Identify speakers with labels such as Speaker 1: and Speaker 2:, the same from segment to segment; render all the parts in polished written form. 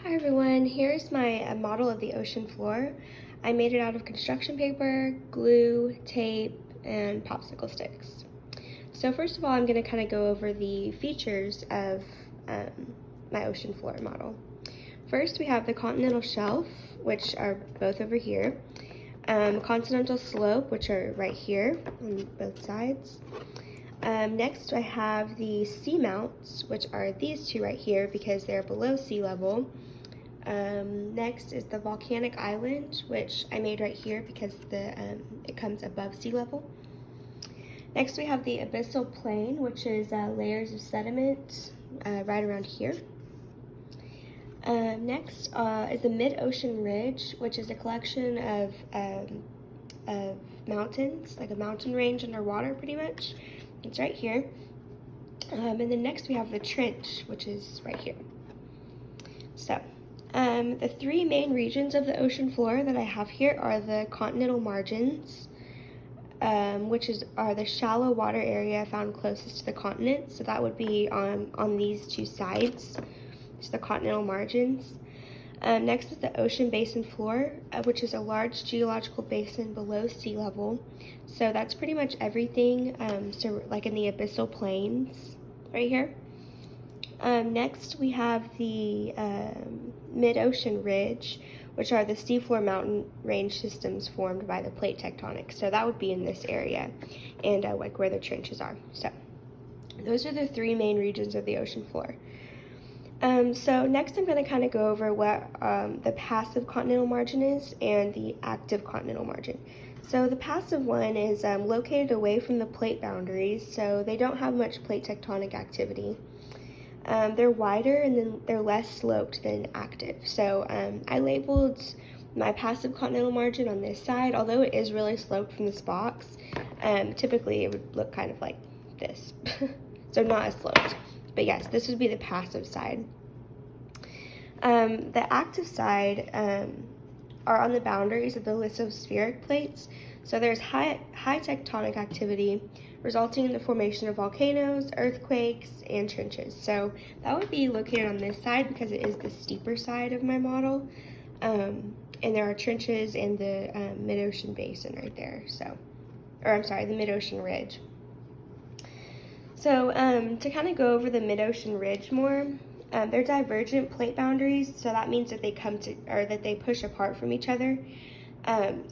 Speaker 1: Hi everyone, here's my model of the ocean floor. I made it out of construction paper, glue, tape, and popsicle sticks. So first of all, I'm going to kind of go over the features of my ocean floor model. First, we have the continental shelf, which are both over here, continental slope, which are right here on both sides. Next, I have the seamounts, which are these two right here because they're below sea level. Next is the volcanic island, which I made right here because it comes above sea level. Next we have the abyssal plain, which is layers of sediment right around here. Next is the mid-ocean ridge, which is a collection of mountains, like a mountain range underwater pretty much. It's right here. And then next we have the trench, which is right here. So, the three main regions of the ocean floor that I have here are the continental margins, which are the shallow water area found closest to the continent. So that would be on these two sides, it's the continental margins. Next is the ocean basin floor, which is a large geological basin below sea level. So that's pretty much everything, so like in the abyssal plains right here. Next, we have the mid-ocean ridge, which are the seafloor mountain range systems formed by the plate tectonics. So that would be in this area, and like where the trenches are. So those are the three main regions of the ocean floor. So next I'm going to kind of go over what the passive continental margin is and the active continental margin. So the passive one is located away from the plate boundaries, so they don't have much plate tectonic activity. They're wider and then they're less sloped than active. So I labeled my passive continental margin on this side, although it is really sloped from this box. Typically it would look kind of like this, so not as sloped. But yes, this would be the passive side. The active side are on the boundaries of the lithospheric plates. So there's high tectonic activity resulting in the formation of volcanoes, earthquakes, and trenches. So that would be located on this side because it is the steeper side of my model. And there are trenches and the mid-ocean basin right there. The mid-ocean ridge. So to kind of go over the mid-ocean ridge more, they're divergent plate boundaries, so that means that they push apart from each other.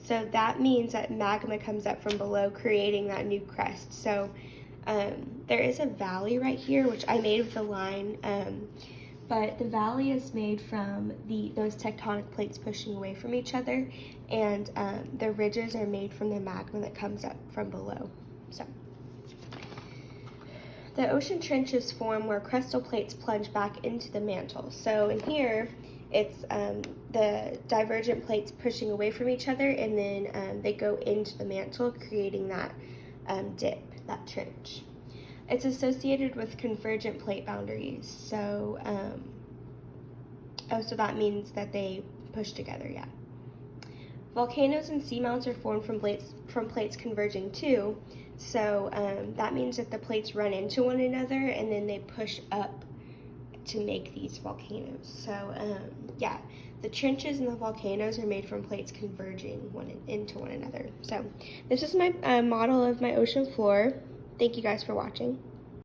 Speaker 1: So that means that magma comes up from below, creating that new crest. So there is a valley right here, which I made with a line, but the valley is made from those tectonic plates pushing away from each other, and the ridges are made from the magma that comes up from below. So the ocean trenches form where crestal plates plunge back into the mantle. So in here, it's the divergent plates pushing away from each other, and then they go into the mantle, creating that dip, that trench. It's associated with convergent plate boundaries. So, so that means that they push together, yeah. Volcanoes and seamounts are formed from plates converging too. So that means that the plates run into one another and then they push up to make these volcanoes. So yeah, the trenches and the volcanoes are made from plates converging into one another. So this is my model of my ocean floor. Thank you guys for watching.